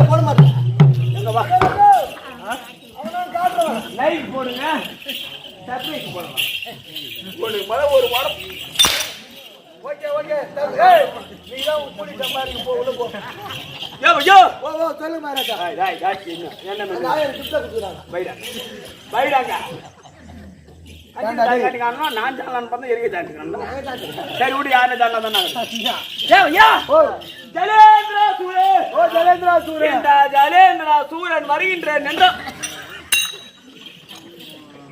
போட மாட்டேன். எங்க வா. அவன் காட்டுறவன். லைட் போடுங்க. சப்ளைக்கு போடலாம். ஒரு மழை ஒரு வாரம். Okay okay. ஏய் நீ தான் உப்புடி சம்பாரிக்க போ உள்ள போ. யோ யோ. ஓ ஓ சொல்லு மகாராஜா. டேய் டேய் என்ன அந்த ஆயர் கிட்ட குடுறாங்க. பைடா. பைடாங்க. காட்டிக்கானோ நான் ஜாலான் பண்ண எரிக்க ஜாட்டிக்கானோ. சரி உடி யாரே ஜாலான் தான. யோ யோ. ஓ ஜலேந்திர சூரன். ஓ ஜலேந்திர சூரன். இந்த ஜலேந்திர சூரன் வருகின்றேன் என்று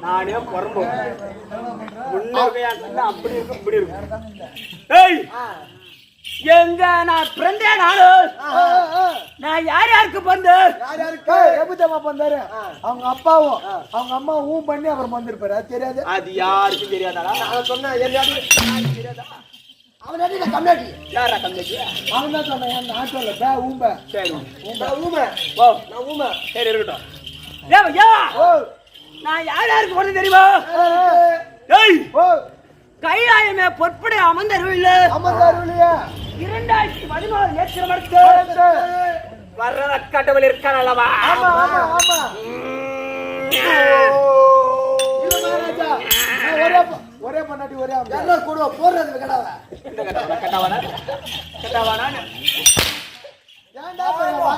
நானே பொறம்போ. முன்னகையா அப்படி இருக்கு இப்படி இருக்கு. ஏய் எங்க நான் பிறந்தே நானு. நான் யார் யாருக்கு பந்தேன்? யார் யாருக்கு? எப்பதமா பந்தாரு? அவங்க அப்பாவும் அவங்க அம்மாவும் பண்ணி அப்புறம் வந்திருப்பாரு. அது தெரியாது. அது யாருக்கும் தெரியாதாடா? நான் சொன்னா எல்லாரும் தெரியாதா? அவன் நடின கம்னாடி. யாரா கம்மிச்சு? அவன் தான் சொன்னான் நான் சொல்ல பே ஊம்ப. சரி ஊம்ப. ஓ நான் ஊம்ப. சரி இருக்கட்டும். ஏய் யா. ஓ நான் யார் யாருக்கு போறது தெரியுமா? ஏய் ஓ கைலாயமே பொற்படை அமர்ந்தருவில்ல. அமர்ந்தருவில்லையா? 2014 நேற்று மறுத்து வர்றத கடவுள் இருக்கான் அல்லவா? ஆமா ஆமா ஆமா. இல்ல மகாராஜா. ஒரே பண்ணாடி ஒரே அம்மா. என்ன கூடுவா போறது கடாவா? இந்த கடாவானா? கடாவானா? ஏன்டா போறா?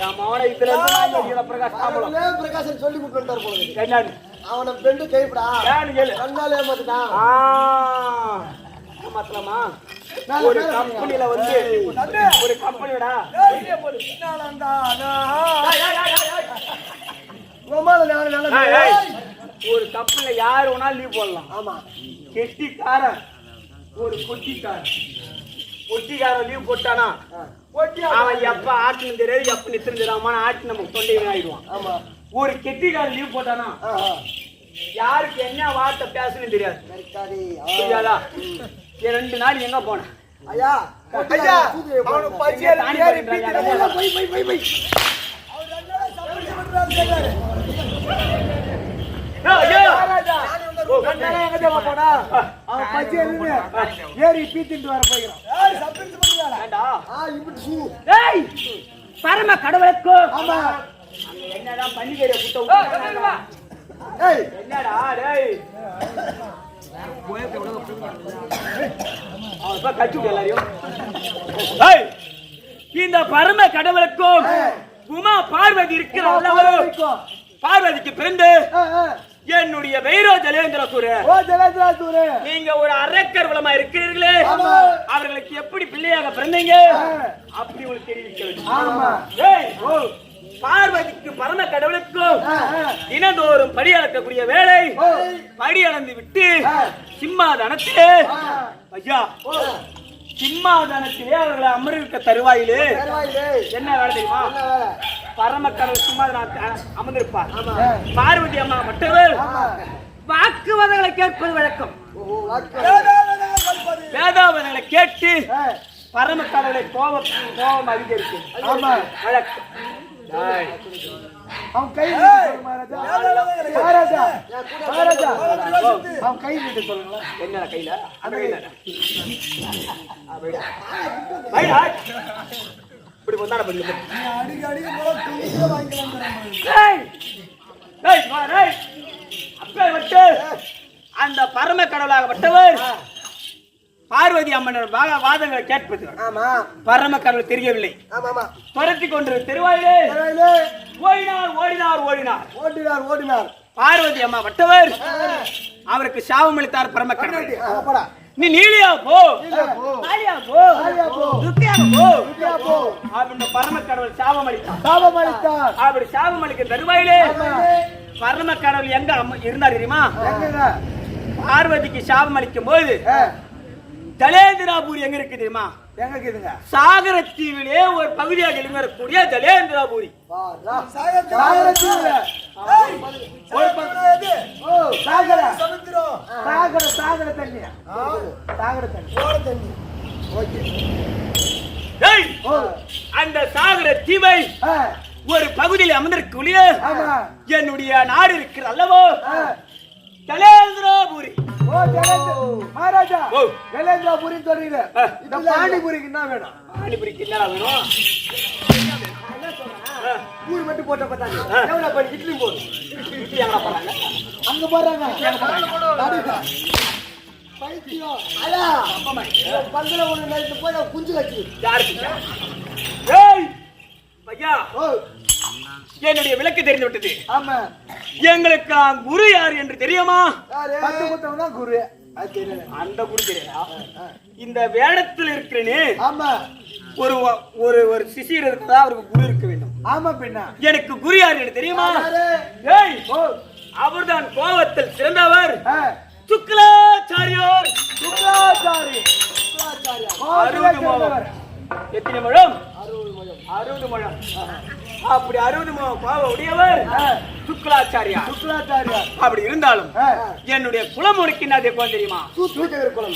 என் மவனை இதுல இருந்து நான் பிரகாஷ் தாமலம். பிரகாஷன் சொல்லி கொடுத்தார் போல இருக்கு. என்னன்னு? அவன ஃப்ரெண்ட் கைப்படா. ஏன்னு கேளு. கண்ணால ஏமாத்திட்டான். ஏமாத்தலாமா? ஒரு கம்பெனில வந்து ஒரு கம்பெனிடா. வெளிய போடு. பின்னாலந்தானா. கோமால நானே ஒரு கம்பெனில யார் வேணாலும் லீவ் போடலாம். ஆமா. கெட்டிக்காரன் ஒரு கொட்டிக்காரன். கொட்டிக்காரன் லீவ் போட்டானா அவன் எப்ப ஆட்டுன்னு தெரியாது எப்ப நித்திரம் தெரியாம ஆட்டு நமக்கு தொண்டை ஆயிடுவான். ஆமா. ஒரு கெட்டிக்காரன் லீவ் போட்டானா யாருக்கு என்ன வார்த்தை பேசணும்னு தெரியாது. புரியாதா? 2 நாள் எங்க போனேன் ஐயா ஐயா அவன பச்சை ஏறி பீத்தில போய் போய் போய் போய் அவர் ரெண்டா சப்போர்ட் பண்றாரு. ஐயா ராஜா ஓ கண்ணால எங்க போனா அவன் பச்சை ஏறி பீத்திட்டு வர போயிறான். ஏய் சப்போர்ட் பண்றாடா. ஏண்டா இப்படி சூ. ஏய் பரம கடவுளுக்கு. ஆமா. அங்க என்னடா பண்ணிக்கற புட்ட. ஏய் என்னடா டேய் போயே அவ கச்சு எல்லாரையும். ஏய் இந்த பரம கடவுளுக்கும் உமா பார்வதி இருக்கிறாள். பார்வதிக்கு பிறந்து என்னுடைய வைரோ ஜலேந்திர சூரன். ஓ ஜலேந்திர சூரன். நீங்க ஒரு அரக்கர் குலமா இருக்கிறீர்களே அவர்களுக்கு எப்படி பிள்ளையாக பிறந்தீங்க அப்படி உங்களுக்கு தெரிவிக்க. ஆமா. ஏய் ஓ பார்வதிக்கு பரம கடவுளுக்கும் தினந்தோறும் படி அளக்கக்கூடிய வேலை படி அளந்து விட்டு சிம்மாதனத்திலே ஐயா சிம்மாதனத்திலே அவர்களை அமர்விக்க தருவாயிலே என்ன வேலை தெரியுமா? பரம கடவுள் சிம்மாதனத்தை அமர்ந்திருப்பார். பார்வதி அம்மா மற்றவர் வாக்குவாதங்களை கேட்பது வழக்கம். வேதாவதங்களை கேட்டு பரம கடவுளை கோபம் அதிகரிக்கும். வழக்கம். அவன் கை நீட்டு மகாராஜா. மகாராஜா மகாராஜா அவன் கை நீட்டு சொல்லுங்க. என்ன கையில அந்த கையில பைடா இப்படி வந்தாட பண்ணு. அடிக்கு அடிக்கு போல துணியே வாங்கி வந்துறேன். ஏய் ஏய் வா ஏய் அப்பே வட்டு அந்த பரம கடவுளாக வட்டவர் பார்வதி அம்மன் வாதங்களை கேட்பது. ஆமா. பரம கடவுள் தெரியவில்லை. ஆமா ஆமா. துரத்தி கொண்டு தெருவாயிலே ஓடினார். பார்வதி அம்மா வட்டவர் அவருக்கு சாபம் அளித்தார் பரம கடவுள். நீ நீலியா போ ஆலியா போ துத்தியா போ அப்படின்னு பரம கடவுள் சாபம் அளித்தார். அப்படி சாபம் அளிக்க தருவாயிலே பரம கடவுள் எங்க இருந்தார் தெரியுமா? பார்வதிக்கு சாபம் அளிக்கும் போது ஜலேந்திராபுரி எங்க இருக்கு தெரியுமா? எங்க இருக்குதுங்க? சாகர தீவிலே ஒரு பகுதியாக இருக்கக்கூடிய ஜலேந்திராபுரி. அந்த சாகர தீவை ஒரு பகுதியில் அமர்ந்திருக்கக்கூடிய என்னுடைய நாடு இருக்கிற அல்லவோ ஜலேந்திராபுரி. மகாராஜா ஜலேந்திராபுரி சொல்றீங்க. இந்த பாண்டிபுரிக்கு என்ன வேணும்? பாண்டிபுரிக்கு என்ன வேணும்? கூழ் மட்டும் போட்ட பார்த்தாங்க எவ்வளவு பண்ணி இட்லி போடு இட்லி எங்க போறாங்க அங்க போறாங்க பைத்தியம் அடா பந்தல ஒண்ணு நைட்டு போய் குஞ்சு வச்சு யாருக்கு ஏய் ஐயா ஓ என்னுடைய விளக்கு தெரிந்து விட்டது ஆமா எங்களுக்கு குரு யார் என்று தெரியுமா யாரு பத்து குத்தவன் தான் குரு அது தெரியல அந்த குரு தெரியா இந்த வேடத்தில் இருக்கிறனே ஆமா ஒரு ஒரு ஒரு சிசியர் இருக்கிறதா அவருக்கு குரு இருக்க வேண்டும் ஆமா பின்ன எனக்கு குரு யார் என்று தெரியுமா யாரு ஏய் ஓ அவர்தான் கோபத்தில் சிறந்தவர் ஆ சுக்லாச்சாரியார் சுக்லாச்சாரி 60 முழம் எத்தனை முழம் 60 முழம் அப்படி 60 முழம் கோபம் உடையவர் சுக்லாச்சாரியார் அப்படி இருந்தாலும் என்னுடைய குலம் உனக்கு தெரியுமா தூத்துக்கயிறு குலம்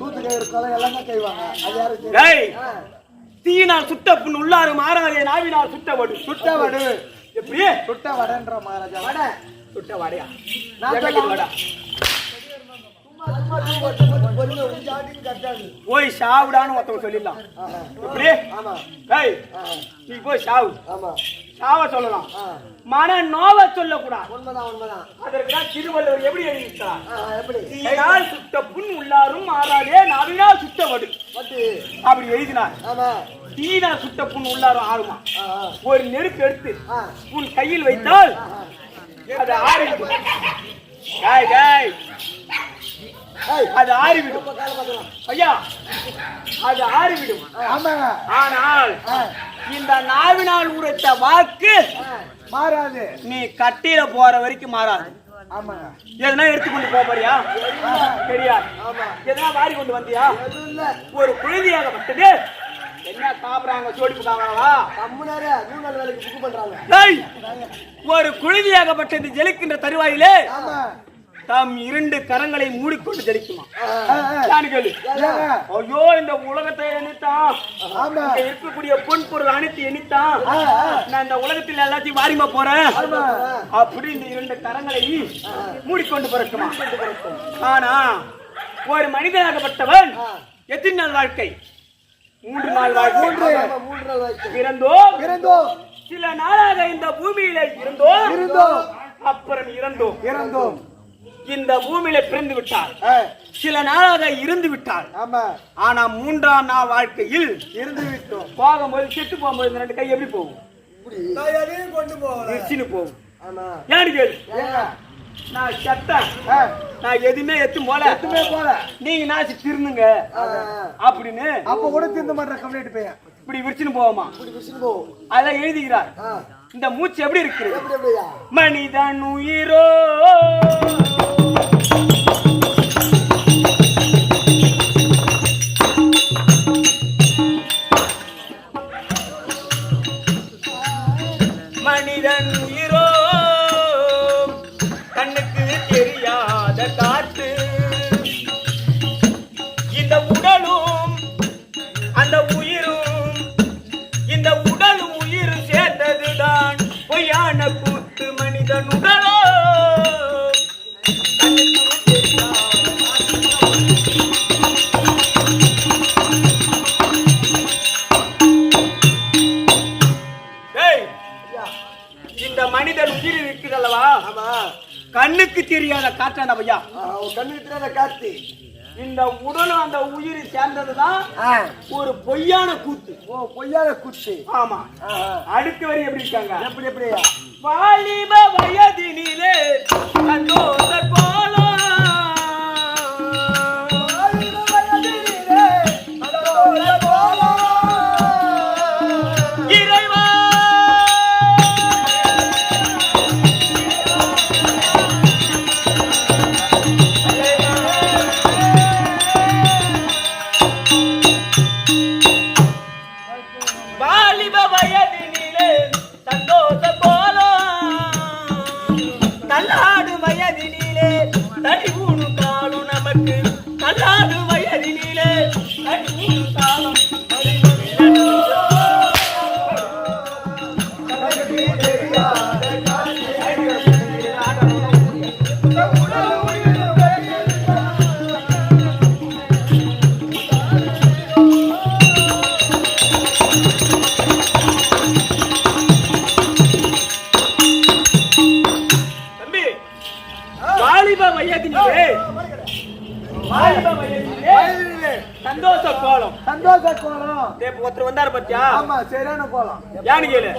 தூத்துக்கயிறு குலம் எல்லாம் கைவாங்க அது யாரு டேய் தீயினால் சுட்ட புண் உள்ளாறு மாறாதே நாவினால் சுட்ட வடு எப்படி சுட்ட வடன்ற மகாராஜா வட சுட்ட வடையா நான் வடா கட்டாது போய் சாவுடான்னு ஒருத்தவங்க சொல்லிடலாம் எப்படி ஆமா டேய் நீ போய் சாவு ஆமா சாவ சொல்லலாம் மன நோவ சொல்லக்கூடாது உண்மைதான் அதற்கு தான் திருவள்ளுவர் எப்படி எழுதியிருக்கிறார் எப்படி தீயினால் சுட்ட புண் உள்ளாரும் மாறாதே நாவினால் சுட்ட வடு அப்படி எழுதினார் ஆமா தீயினால் சுட்ட புண் உள்ளாரும் ஆறுமா ஒரு நெருப்பு எடுத்து உன் கையில் வைத்தால் அது ஆறிவிடும் அது ஆறிவிடும் ஐயா அது ஆறிவிடும் ஆனால் இந்த நாவினால் உரைத்த வாக்கு மாறாது நீ கட்டில போற வரைக்கும் மாறாது ஆமாங்க எதனா எடுத்துக்கொண்டு போறியா தெரியாது எதனா வாரி கொண்டு வந்தியா ஒரு குழந்தையாகப்பட்டது என்ன சாப்பிடுறாங்க சோடி போட்டாங்களா கம்முனாரே நூல் வேலைக்கு புக் பண்றாங்க ஒரு குழந்தையாகப்பட்டது ஜெலிக்கின்ற தருவாயிலே ஆமா தாம் 2 கரங்களை மூடிக்கொண்டு ஜெலிக்குமா கேளு ஐயோ இந்த உலகத்தை எண்ணித்தான் இருக்கக்கூடிய பொன் பொருள் அனைத்து எண்ணித்தான் நான் இந்த உலகத்தில் எல்லாத்தையும் வாரிமா போறேன் அப்படி இந்த 2 கரங்களை மூடிக்கொண்டு பிறக்குமா ஆனா ஒரு மனிதனாகப்பட்டவன் எத்தனை நாள் வாழ்க்கை 3 நாள் வாழ்க்கை பிறந்தோம் சில நாளாக இந்த பூமியில இருந்தோம் அப்புறம் இறந்தோம் இந்த பூமியில பிறந்து விட்டார் சில நாளாக இருந்து விட்டார் ஆனா 3ஆம் நாள் வாழ்க்கையில் இருந்து விட்டோம் போகும்போது செத்து போகும்போது இந்த 2 கை எப்படி போகும் போகும் ஏன்னு கேளு நான் செத்தேன் நான் எதுவுமே எத்துமே போல நீங்க நாசி திருந்துங்க அப்படின்னு அப்ப கூட திருந்த மாட்டேன் கம்ப்ளைண்ட் பையன் இப்படி விரிச்சுன்னு போவோமா அதெல்லாம் எழுதிக்கிறார் இந்த மூச்சு எப்படி இருக்கு மனிதன் உயிரோ மனிதன் உயிரோ கண்ணுக்கு தெரியாத காற்று இந்த உடலும் அந்த உயிரும் இந்த உடலும் உயிரும் சேர்ந்ததுதான் பொய்யான கூத்து மனிதன் உடலோ இந்த மனிதன் உயிர் இருக்குதல்லவா கண்ணுக்கு தெரியாத காற்றான பையா கண்ணுக்கு தெரியாத காத்து இந்த உடலும் அந்த உயிர் சேர்ந்ததுதான் ஒரு பொய்யான கூத்து பொய்யான கூத்து ஆமா அடுத்த வரி எப்படி இருக்காங்க எப்படியா வாலிப வயதினிலே சந்தோஷர் போல இறைவா வாலிப வயதினிலே சந்தோஷ போல நல்லாடு வயதினிலே வாலிப வயதிலே சந்தோஷ கோலம். சந்தோஷ கோலம். ஒருத்தர் வந்தாரு பத்தியா? ஆமா, சரியான கோலம். யானு கேளு.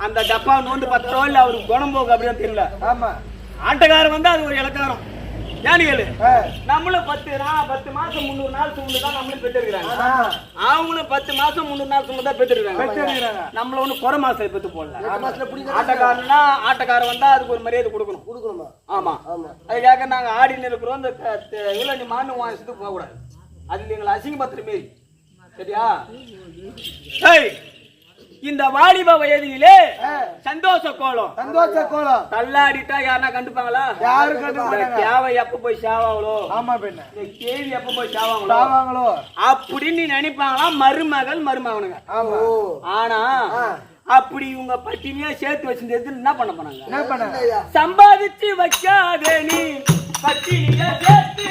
அந்த டப்பா நோண்டு 10 ரூபா இல்ல, அவருக்கு குணம் போக்கு அப்படின்னு தெரியல. ஆமா, ஆட்டக்காரன் வந்து அது ஒரு இலக்காரம். யானு கேளு. நம்மளும் 10 மாசம் 300 நாள் சுமந்து தான் நம்மளும் பெற்றிருக்கிறாங்க. அவங்களும் 10 மாசம் 300 நாள் சுமந்து தான் பெற்றிருக்காங்க. நம்மள ஒண்ணு குறை மாசம் பெற்று போடல. ஆட்டக்காரன் வந்தா அதுக்கு ஒரு மரியாதை கொடுக்கணுமா? ஆமா. அதுக்காக நாங்க ஆடின்னு இருக்கிறோம். இந்த இதுல நீ மான்னு வாங்கிட்டு போக கூடாது. அது எங்களை அசிங்கப்படுத்துற மாரி. சரியா? இந்த வாலிப வயதிலே சந்தோஷ கோலம். சந்தோஷ கோலம். தள்ளாடிட்டா யாருன்னா கண்டுப்பாங்களா? யாரு கண்டுப்பாங்க? தேவை எப்ப போய் சாவாங்களோ? ஆமா பெண்ண. கேள்வி எப்ப போய் சாவாங்களோ அப்படின்னு நீ நினைப்பாங்களா? மருமகனுங்க. ஆமா. ஆனா அப்படி இவங்க பட்டினியா சேர்த்து வச்சிருந்தது என்ன பண்ண போனாங்க? என்ன பண்ணாங்க? சம்பாதிச்சு வைக்காதே நீ பட்டினியா சேர்த்து.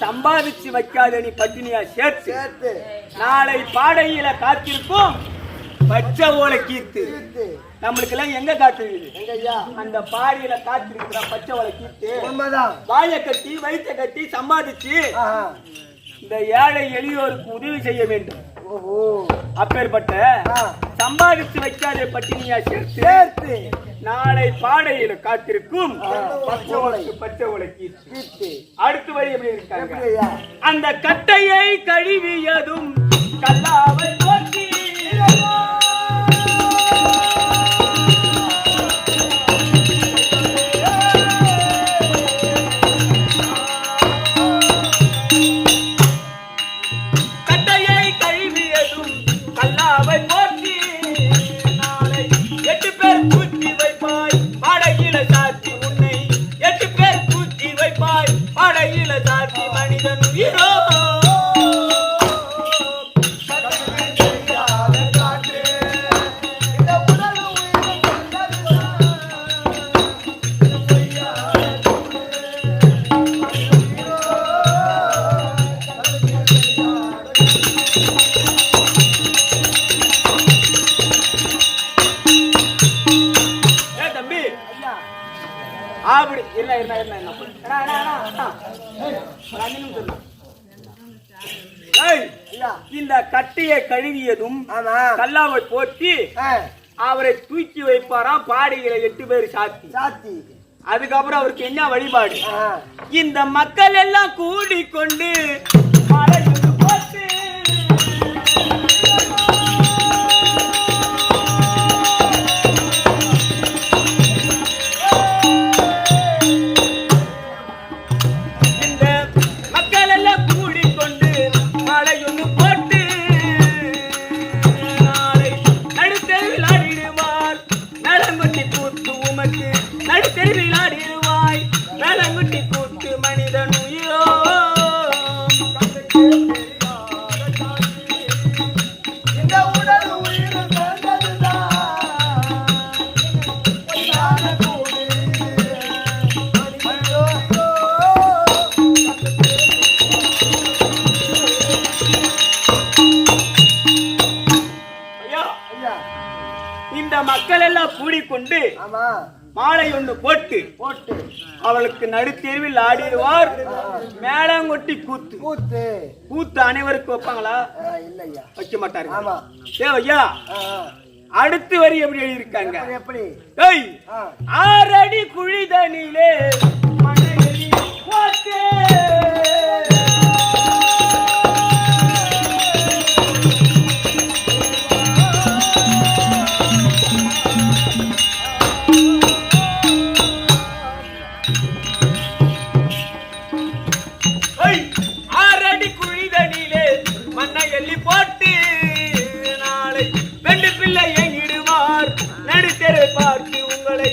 சம்பாதிச்சு வைக்காத நீ பட்டினியா சேர்த்து நாளை பாடையில காத்திருக்கும் பச்சை ஓலை கீர்த்து. நம்மளுக்கு எல்லாம் எங்க காத்திருக்குது? அந்த பாடியில காத்திருக்கிற பச்சை ஓலை கீர்த்து. வாயை கட்டி வயிற்ற கட்டி சம்பாதிச்சு இந்த ஏழை எளியோருக்கு உதவி செய்ய வேண்டும். அப்பேற்பட்ட சம்பாதிச்சு வைக்காத பட்டினியா சேர்த்து நாளை பாடையில காத்திருக்கும் பச்சை ஓலை கீர்த்து. அடுத்த வழி எப்படி இருக்காங்க? அந்த கட்டையை கழுவியதும் கல்லாவை போற்றி. இந்த கட்டையை கழுவியதும் கல்லாவை போட்டி அவரை தூக்கி வைப்பாராம் பாடிகளை 8 பேர் சாத்தி. அதுக்கப்புறம் அவருக்கு என்ன வழிபாடு? இந்த மக்கள் எல்லாம் கூடிக்கொண்டு மக்கள் எல்லாம் கூடிக்கொண்டு மாலை ஒன்று போட்டு அவளுக்கு நடுத்தெருவில் ஆடிடுவார். மேளங்கொட்டி கூத்து அனைவருக்கும் வைப்பாங்களா? வைக்க மாட்டாரு. ஐயா அடுத்து வரி எப்படி எழுதியிருக்காங்க? எப்படி? 6 அடி குழிதனிலே பார்த்து உங்களை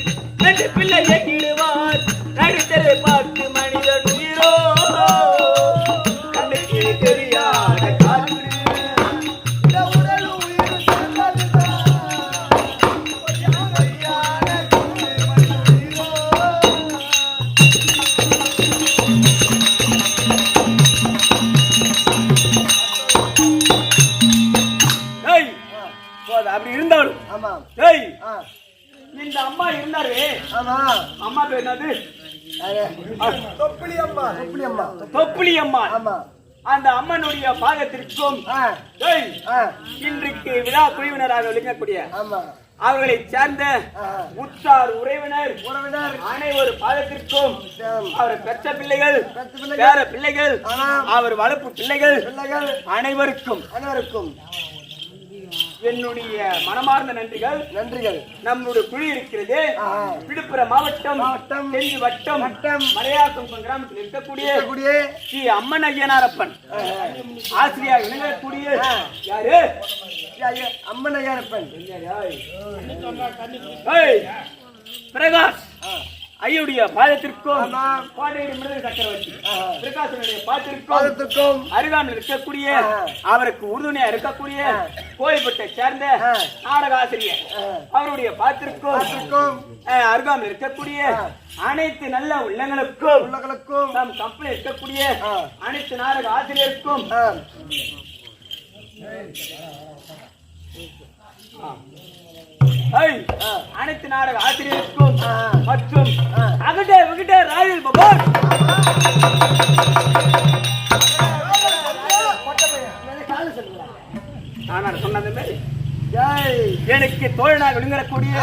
ரெண்டு பிள்ளையை இடுவார் நடுத்தரை பார்த்து மனிதன் உயிரோ கண்ணுக்கு தெரியாத காற்று அப்படி இருந்தாலும் இந்த அம்மா இருந்தாரு. அம்மா பேர் என்னது? தொப்பிலி அம்மா. அந்த அம்மனுடைய பாதத்திற்கும் இன்றைக்கு விழா குழுவினராக விளங்கக்கூடிய அவர்களை சேர்ந்த உற்றார் உறவினர் அனைவரு பாதத்திற்கும் அவர் பெற்ற பிள்ளைகள் பேர பிள்ளைகள் அவர் வளர்ப்பு பிள்ளைகள் அனைவருக்கும் என்னுடைய மனமார்ந்த நன்றிகள். நம்முடைய குழி இருக்கிறது விழுப்புரம் மாவட்டம் தென்கு வட்டம் மலையாக்கம் கிராமத்தில் இருக்கக்கூடிய ஸ்ரீ அம்மன் ஐயனாரப்பன் ஆசிரியர் விளங்கக்கூடிய யாரு? அம்மன் ஐயனாரப்பன் பிரகாஷ் ஐயுடைய பாதத்திற்கும் கோட்டையுடைய மிருக சக்கரவர்த்தி பிரகாசனுடைய பாதத்திற்கும் அருகாமையில் இருக்கக்கூடிய அவருக்கு உறுதுணையா இருக்கக்கூடிய கோயில்பட்டை சேர்ந்த நாடக ஆசிரியர் அவருடைய பாதத்திற்கும் அருகாமையில் இருக்கக்கூடிய அனைத்து நல்ல உள்ளங்களுக்கும் நம் கம்பெனி இருக்கக்கூடிய அனைத்து நாடக ஆசிரியருக்கும் அனைத்து நாடக ஆசிரியருக்கும் மற்றும் அகட்ட ராயல் பகவான் சொன்னது மாதிரி எனக்கு தோழனாக விழுங்கக்கூடிய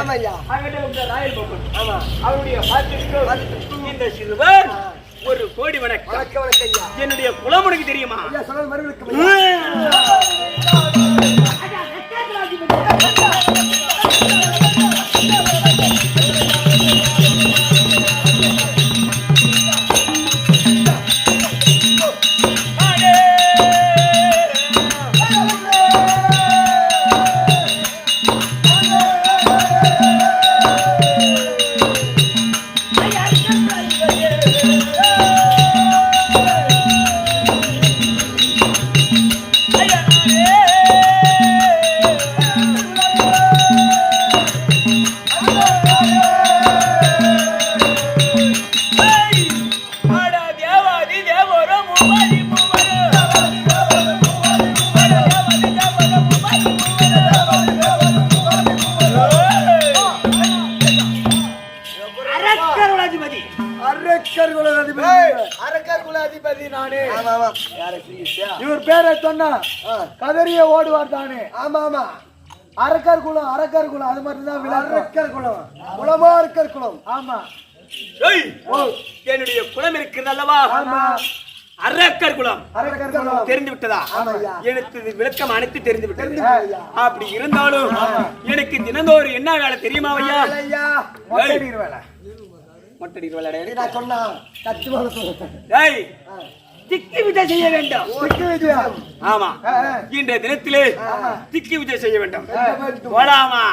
ராயல் பகவான் அவருடைய பாத்திற்கும் இந்த சிறுவர் ஒரு கோடி வணக்கம். என்னுடைய குலம் உனக்கு தெரியுமா? இவர் பேரை சொன்னா கதறிய ஓடுவார் தானே. ஆமா அரக்கர் குலம் அது மட்டும்தான் அரக்கர் குலம் குலமா அரக்கர் குலம். ஆமா என்னுடைய குலம் இருக்கிறது அல்லவா? அரக்கர் குலம் தெரிந்து விட்டதா? எனக்கு விளக்கம் அனைத்து தெரிந்து விட்டது. அப்படி இருந்தாலும் எனக்கு தினந்தோறும் என்ன வேலை தெரியுமா ஐயா? மொட்டடிக்கிற வேலை நான் சொன்னா திக்கு விஜய் செய்ய வேண்டும். ஆமா இன்றைய தினத்திலே திக்கு விஜய் செய்ய வேண்டும். போலாமா?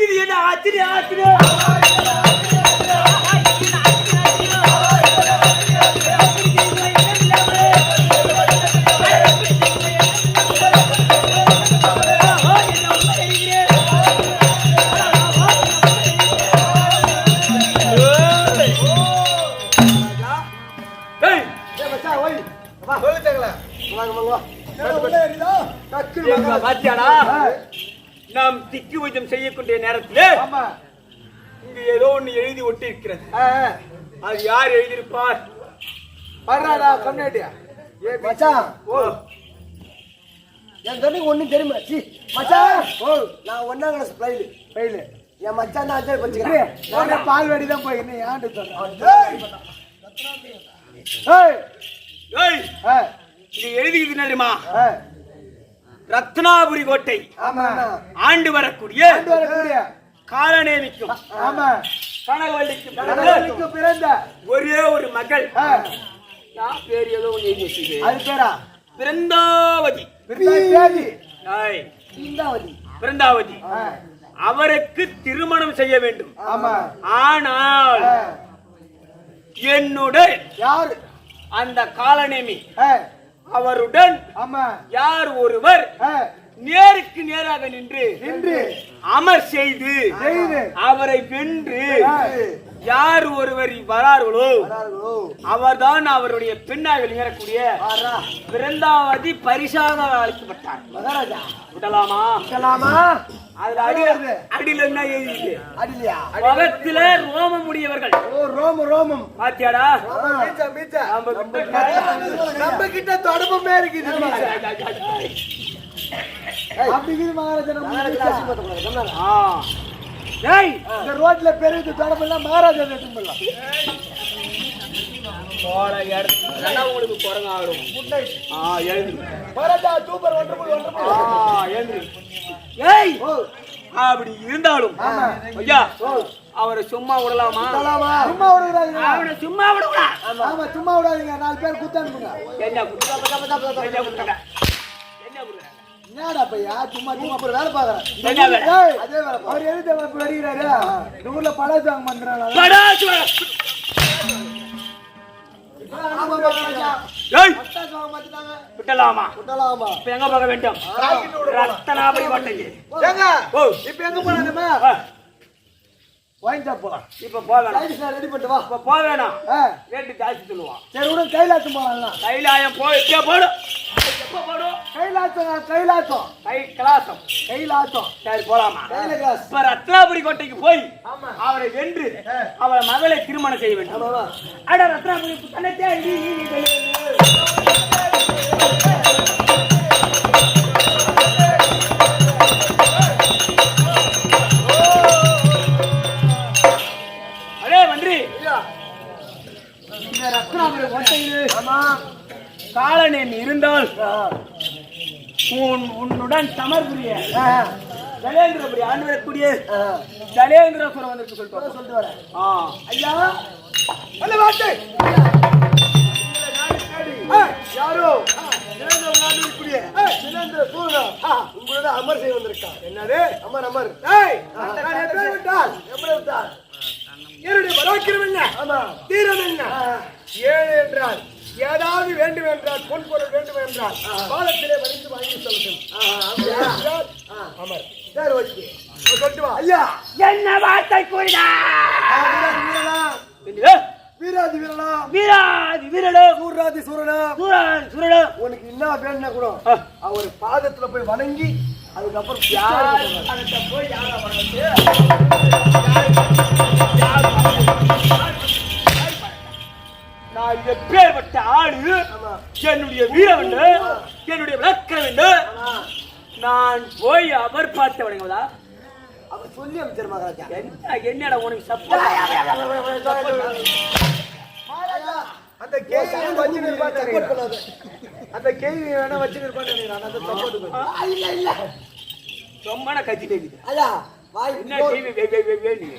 இது என்ன ஆச்சரியம்? பாத்தியாடா நாம் திக்கு வைத்தியம் செய்யக்கூடிய நேரத்திலே இங்க ஏதோ ஒண்ணு எழுதி ஒட்டி இருக்கிறது. அது யார் எழுதியிருப்பார்? என் சொன்னிக்கு ஒண்ணும் தெரியுமா சி மச்சான் ஓ நான் 1ஆம் கிளாஸ் ஃபெயில் என் மச்சான் தான் அஞ்சாவது படிச்சுக்கிறேன் பால் வெடி தான் போய் என்ன ஏன்ட்டு சொல்றேன் இது எழுதிக்கிட்டு தெரியுமா ரத்னாபுரி கோட்டை ஆண்டு வரக்கூடிய காலநேமிக்கும் கனகவல்லிக்கும் பிறந்த ஒரே ஒரு மகள் பேர் ஏதோ அது பேரா பிருந்தாவதி பிருந்தாவதி அவருக்கு திருமணம் செய்ய வேண்டும் ஆனால் என்னுடன் யாரு அந்த காலநேமி அவருடன் யார் ஒருவர் நேருக்கு நேராக நின்று அமர் செய்து அவரை வென்று யார் ஒருவர் வரார்களோ அவர்தான் அவருடைய பெண்ணாக நிகழக்கூடிய பிருந்தாவதி பரிசாக அழைக்கப்பட்டார். மகாராஜா விடலாமா? அதுல அடியில என்ன எழுதிட்டு முகத்துல ரோமம் உடையவர்கள். ரோமம் பாத்தியாடா? நம்ம கிட்ட தொடர்புமே இருக்குது. ரோட்ல பெரிய தொடர்பு மகாராஜா உங்களுக்கு குரங்க ஆகும். அப்படி இருந்தாலும் ஐயா அவரை சும்மா விடலாமா? சும்மா விடுறாங்க. அவனை சும்மா விடுவாங்க. சும்மா விடாதீங்க. 4 பேர் குத்தானுங்க. என்னடா பையா சும்மா வேலை பாக்குறேன். அதே வேலை அவர் எழுத வருகிறாரு. ஊர்ல படாச்சு வாங்க வந்துடுறாங்க. விட்டலாமா? இப்ப எங்க போக வேண்டும்? ரத்தனாபுரி கோட்டைக்கு. இப்ப எங்க போனாலுமே வாங்கிட்டா போலாம். இப்ப போவேணாம். ரெடி பண்ணிட்டு வா. இப்ப போவேணாம். ரேட்டு ஜாஸ்தி சொல்லுவான். சரி உடனே கைலாசம் போலாம். கைலாயம் போடு. எப்ப போடும்? கைலாசம் சரி போலாமா? இப்ப ரத்னாபுரி கோட்டைக்கு போய் அவரை வென்று அவரை மகளை திருமணம் செய்ய வேண்டும். அட ரத்னாபுரி தன்னத்தே ரத்னாபுரி கோட்டையில் காலநேமி இருந்தால் உன்னுடன் சமர்புரிய ஜலேந்திரபுரி ஆண்டு வரக்கூடிய ஜலேந்திரபுரம் வந்து சொல்லிட்டு வரேன். ஐயா நல்ல வார்த்தை. யாரோ உங்களோட அமர் செய்ய வந்திருக்கான். என்னது அமர்? என்னுடைய பராக்கிரம் என்ன? தீரம் என்ன? 7 என்றால் ஏதாவது வேண்டும் என்றால் பொன் பொருள் வேண்டும் என்றால் காலத்திலே வலிந்து வாங்கி சொல்லுங்கள். அமர் சரி ஓகே சொல்லிட்டு வா. ஐயா என்ன வார்த்தை கூறினா? வீராதி வீரனா சூராதி சூரனா உனக்கு என்ன வேணும்னா கூட அவர் பாதத்துல போய் வணங்கி அதுக்கப்புறம் போய் நான் எப்பேற்பட்ட ஆளு, என்னுடைய வீரம் என்று என்னுடைய விளக்கம் என்று நான் போய் அவர் பார்த்து வணங்குவதா? அவர் சொல்லி அமைச்சர் மகாராஜா. என்னடா உனக்கு சப்போர்ட்? அந்த கேள்வி வச்சு நிற்பாரு. அந்த கேள்வி வேணா வச்சு நிற்பாரு. இல்ல ரொம்ப கத்திட்டே ஐயா என்ன கேள்வி வேண்டி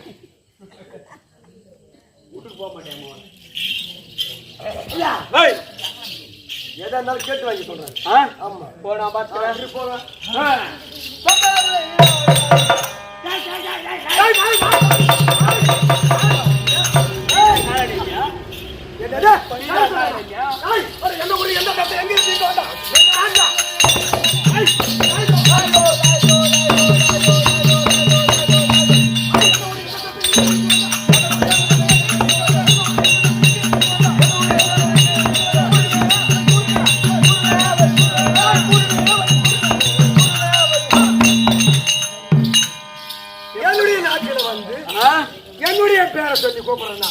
வீட்டுக்கு போக மாட்டேன். எதா இருந்தாலும் கேட்டு வாங்கி சொல்றேன். ஆமா போனா பாத்துக்கிறேன். போவேன். என்னுடைய பேரை சொல்லி கூப்பிடுறா.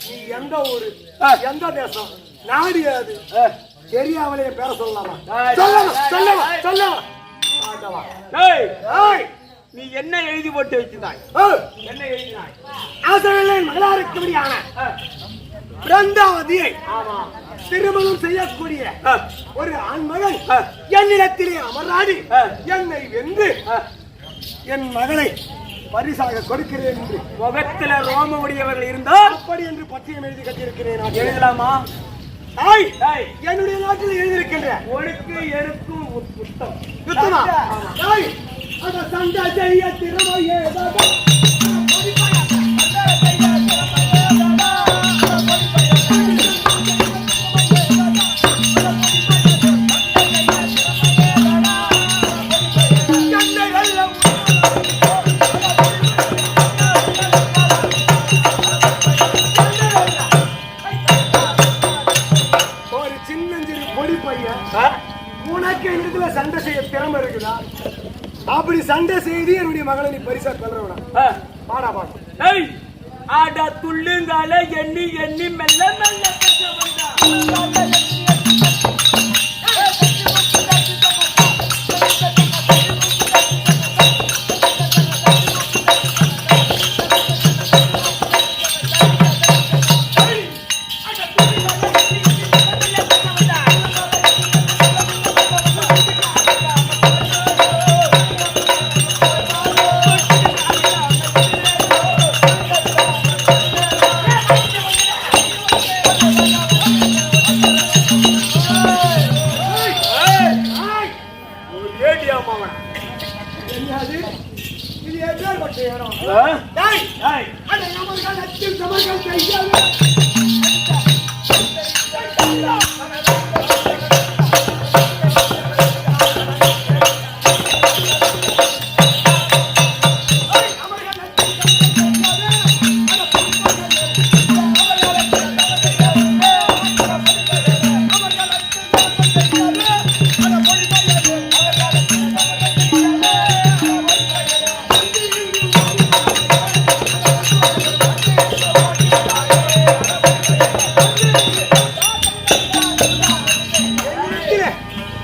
நீ எந்த ஊரு, எந்த தேசம், நாடு அது தெரியாமலே பேரை சொல்லலாமா? சொல்லலாம். டேய், ஏய், நீ என்ன எழுதி போட்டு வச்சிருந்தாய்? என்ன எழுதினாய்? ஆசைகளின் மகளாருக்கும்படியான பிருந்தாவதியை திருமணம் செய்யக்கூடிய ஒரு ஆண்மகன் என்னிடத்திலே அமராடி என்னை வென்று என் மகளை பரிசாக கொடுக்கிறேன் என்று முகத்துல ரோம உடையவர்கள் இருந்தால் அப்படி என்று பத்தியம் எழுதி கட்டியிருக்கிறேன். நான் எழுதலாமா? தாய், டேய், என்னுடைய நாட்டில் எழுதியிருக்கின்ற ஒழுக்கு எருக்கும் புத்தம் யுத்தமா தாய், அந்த சண்டை செய்ய திறமையே ஒரு சின்னஞ்சிறு பொடி பையன் உனக்கு இடத்துல சண்டை செய்ய திறமை இருக்குதா? அப்படி சண்டை செய்து என்னுடைய மகளை நீ பரிசா தள்ளுறவனா? பாடா பாடா. டேய், ஆடா துள்ளுங்கால எண்ணி எண்ணி மெல்ல மெல்ல பேச வந்தா. என்னது இது? எப்பேற்பட்ட இடம்? ஆ? டேய், டேய், அட நமக்கு நச்சில் சமர்கள் செய்யாத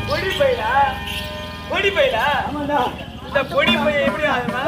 பொடி பையில, பொடி பையில. ஆமாண்டா. இந்த பொடி பைய எப்படி ஆகுதுன்னா